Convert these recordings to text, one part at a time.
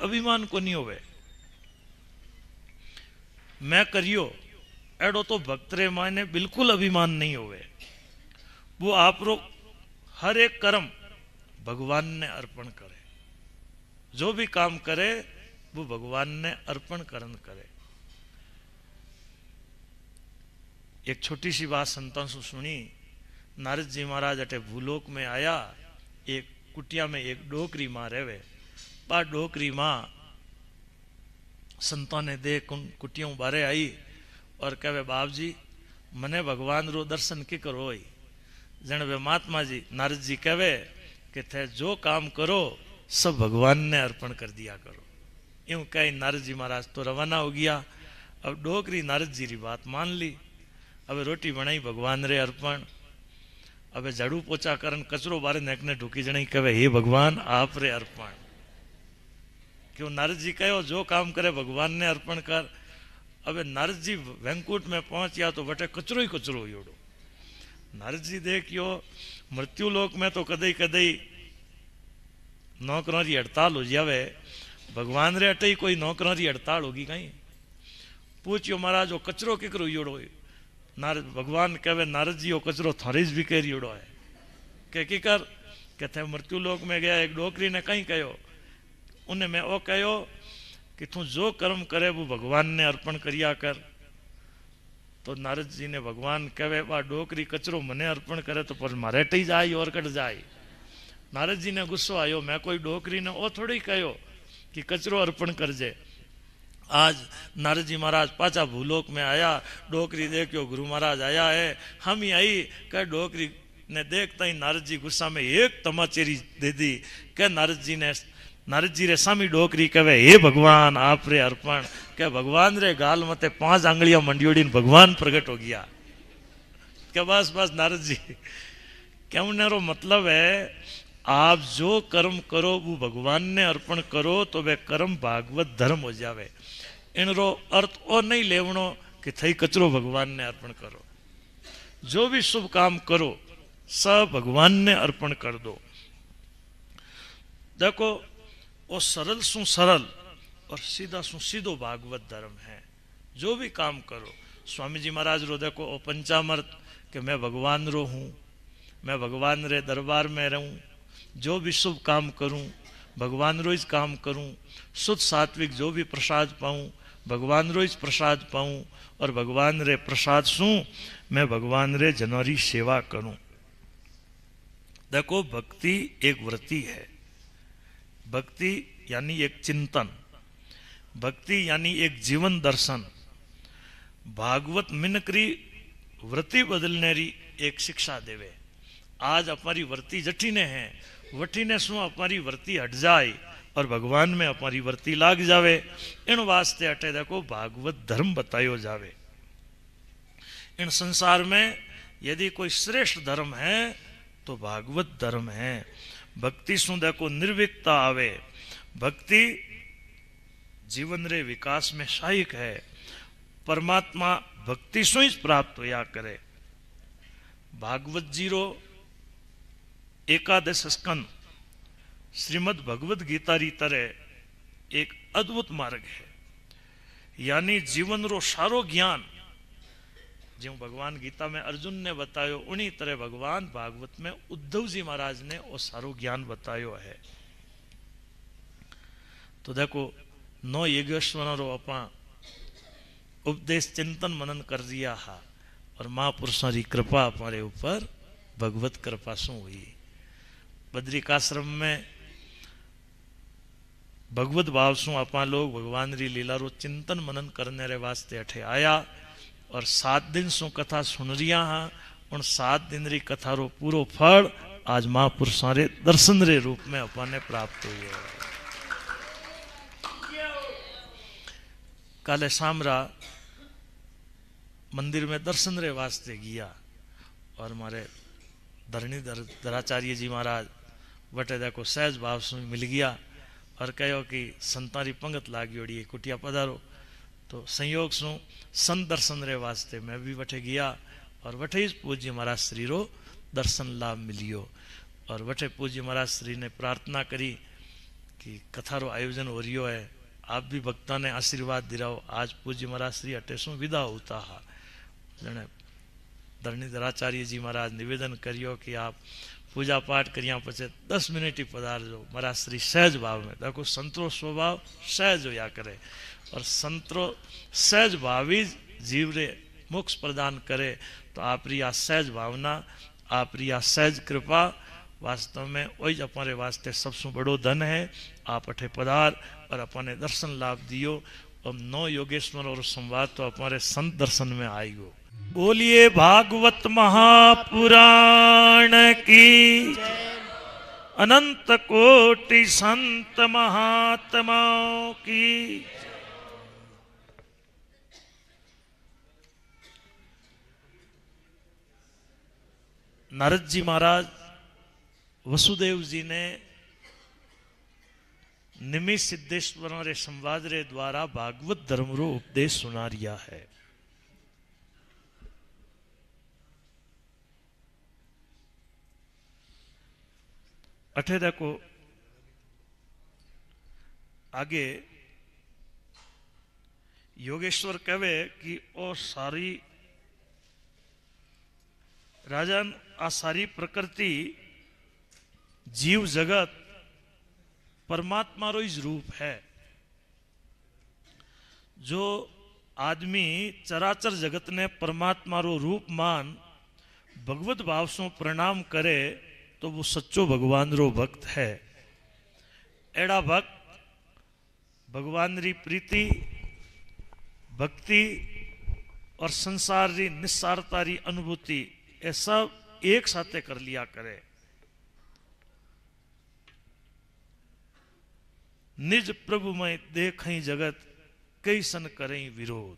अभिमान को नहीं होवे। मैं करियो एडो तो भक्त रे माने बिल्कुल अभिमान नहीं होवे। वो आप रो हर एक कर्म भगवान ने अर्पण करे, जो भी काम करे वो भगवान ने अर्पण करन करे। एक छोटी सी बात संतों से सुनी। नारद जी महाराज अटे भूलोक में आया, एक कुटिया में एक डोकरी माँ रेवे। पा डोकरी माँ संतों ने देख उन कुटियों बारे आई और कहे बाप जी मने भगवान रो दर्शन की करो। जन वे महात्मा जी नारद जी कहे कि थे जो काम करो सब भगवान ने अर्पण कर दिया करो। यूं कही नारद जी महाराज तो रवाना हो गया। अब डोकरी नारद जी की बात मान ली। अब रोटी बनाई भगवान रे अर्पण। अब झाड़ू पोछा करन कचरो बारे नेकने ढूकी जणी कहे हे भगवान आप रे अर्पण। क्यों नारद जी कहो जो काम करे भगवान ने अर्पण कर। अब नारद जी वैंकुट में पहुंचा तो बटे कचरो ही कचरो योड़ो। नारद जी देखियो मृत्यु लोक में तो कदई कदई नौकरों की हड़ताल हो जावे, भगवान रे अटे ही कोई नौकरों की हड़ताल होगी कहीं। पूछियो महाराज वो कचरो केकरो योड़ो। नारद भगवान कहे नारद जी वो कचरो थारीज भी कह योड़ो है। के की कर कहते मृत्यु लोक में गया एक डोकरी ने कहीं कहो। उन्हें मैं वो कहो कि तू जो कर्म करे वो भगवान ने अर्पण करिया कर। तो नारद जी ने भगवान कहे वह डोकरी कचरो मने अर्पण करे तो पर मारे टी जाए और कट जाए। नारद जी ने गुस्सो आयो मैं कोई डोकरी ने ओ थोड़ी कहो कि कचरो अर्पण कर जे। आज नारद जी महाराज पाचा भूलोक में आया, डोकरी देखियो गुरु महाराज आया है। हम ही आई कह डोकरी ने देखता ही नारद जी गुस्सा में एक तमाचेरी दे दी। कह नारद जी रे सामी डोकरी कहे हे भगवान आप रे अर्पण। के भगवान रे गाल मते 5 आंगलियां मंडियोड़ी भगवान प्रकट हो गया। के बस बस नारद जी कहने रो मतलब है आप जो कर्म करो वो भगवान ने अर्पण करो तो वे कर्म भागवत धर्म हो जावे। इनरो अर्थ और नहीं लेवणो कि थई कचरो भगवान ने अर्पण करो। जो भी शुभ काम करो सब भगवान ने अर्पण कर दो। देखो वो सरल सु सरल और सीधा सु सीधो भागवत धर्म है। जो भी काम करो स्वामी जी महाराज रो देखो ओ पंचामृत कि मैं भगवान रो हूँ, मैं भगवान रे दरबार में रहूं, जो भी शुभ काम करूं भगवान रो ही काम करूं, शुद्ध सात्विक जो भी प्रसाद पाऊं भगवान रो ही प्रसाद पाऊं और भगवान रे प्रसाद सु मैं भगवान रे जनोरी सेवा करूं। देखो भक्ति एक व्रति है। भक्ति यानी एक चिंतन, भक्ति यानी एक जीवन दर्शन। भागवत मिनकरी व्रति बदलने री एक शिक्षा देवे। आज हमारी व्रति जठीने है, वठीने शू हमारी व्रति हट जाए और भगवान में हमारी व्रति लाग जावे। इन वास्ते अटे देखो भागवत धर्म बतायो जावे। इन संसार में यदि कोई श्रेष्ठ धर्म है तो भागवत धर्म है। भक्ति सु देखो निर्विकता आवे। भक्ति जीवन रे विकास में सहायक है। परमात्मा भक्ति सु ही प्राप्त होया करे। भागवत जी रो 11 स्कंद श्रीमद् भगवद गीता री तरह एक अद्भुत मार्ग है। यानी जीवन रो सारो ज्ञान जो भगवान गीता में अर्जुन ने बतायो उन्हीं तरह भगवान भागवत में उद्धव जी महाराज ने वो सारो ज्ञान बतायो है। तो देखो 9 योगेश्वर रो अपा उपदेश चिंतन मनन कर दिया हा और महापुरुषों की कृपा हमारे ऊपर भगवत कृपा सु हुई। बद्रिकाश्रम में भगवत भाव सु अपा लोग भगवान री लीला रो चिंतन मनन करने रे वास्ते अठे आया और 7 दिन सु कथा सुन रिया हाँ। उन 7 दिन री कथा रो पूरो फल आज महापुरुषों रे दर्शन रे रूप में अपा ने प्राप्त हुई है। काले सामरा मंदिर में दर्शन रे वास्ते गया और हमारे धराचार्य जी महाराज वटे देखो सहज भाव से मिल गया और कहो कि संतारी पंगत लागियोड़ी कुटिया पधारो। तो संयोग सु संत दर्शन रे वास्ते मैं भी वटे गया और वटे ही पूज्य महाराज श्री रो दर्शन लाभ मिलियो। और वटे पूज्य महाराज श्री ने प्रार्थना करी कि कथा रो आयोजन हो रियो है, आप भी भक्ता ने आशीर्वाद दिराओ। आज पूज्य महाराज श्री अटेसु विदा होता हा जने धरणीधराचार्य जी महाराज निवेदन करियो कि आप पूजा पाठ करिया पछे 10 मिनट ही पधारजो। महाराज श्री सहज भाव में, देखो संतरो स्वभाव सहज होया करे और संतरो सहज भावी जीव रे मोक्ष प्रदान करे। तो आप री आ सहज भावना, आप री आ सहज कृपा वास्तव में वही हमारे वास्ते सबसे बड़ो धन है। आप अठे पधार और अपने दर्शन लाभ दियो। अब 9 योगेश्वर और संवाद तो हमारे संत दर्शन में आएगो। बोलिए भागवत महापुराण की, अनंत कोटि संत महात्माओं की। नारद जी महाराज वसुदेव जी ने निमिष सिद्धेश्वर रे संवाद रे द्वारा भागवत धर्म रो उपदेश सुना रिया है। अठे देखो आगे योगेश्वर कहे कि ओ सारी राजन आ सारी प्रकृति जीव जगत परमात्मा रो ही रूप है। जो आदमी चराचर जगत ने परमात्मा रो रूप मान भगवत भाव से प्रणाम करे तो वो सच्चो भगवान रो भक्त है। एड़ा भक्त भगवान री प्रीति भक्ति और संसार री निस्सारता री अनुभूति ये सब एक साथे कर लिया करे। निज प्रभु में देखई जगत कई सन करें विरोध।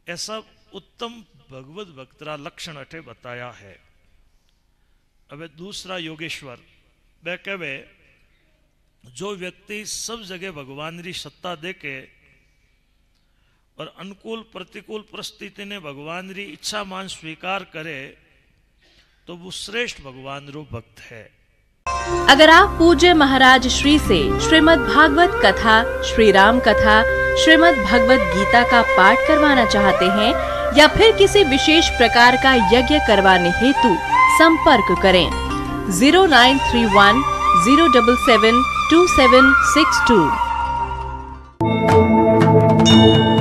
ऐसा उत्तम भगवत भक्तरा लक्षण अठे बताया है। अब दूसरा योगेश्वर वह कहे जो व्यक्ति सब जगह भगवान री सत्ता देके और अनुकूल प्रतिकूल परिस्थिति ने भगवान री इच्छा मान स्वीकार करे तो वो श्रेष्ठ भगवान रो भक्त है। अगर आप पूज्य महाराज श्री से श्रीमद् भागवत कथा, श्री राम कथा, श्रीमद् भगवत गीता का पाठ करवाना चाहते हैं या फिर किसी विशेष प्रकार का यज्ञ करवाने हेतु संपर्क करें 0931 077 2762।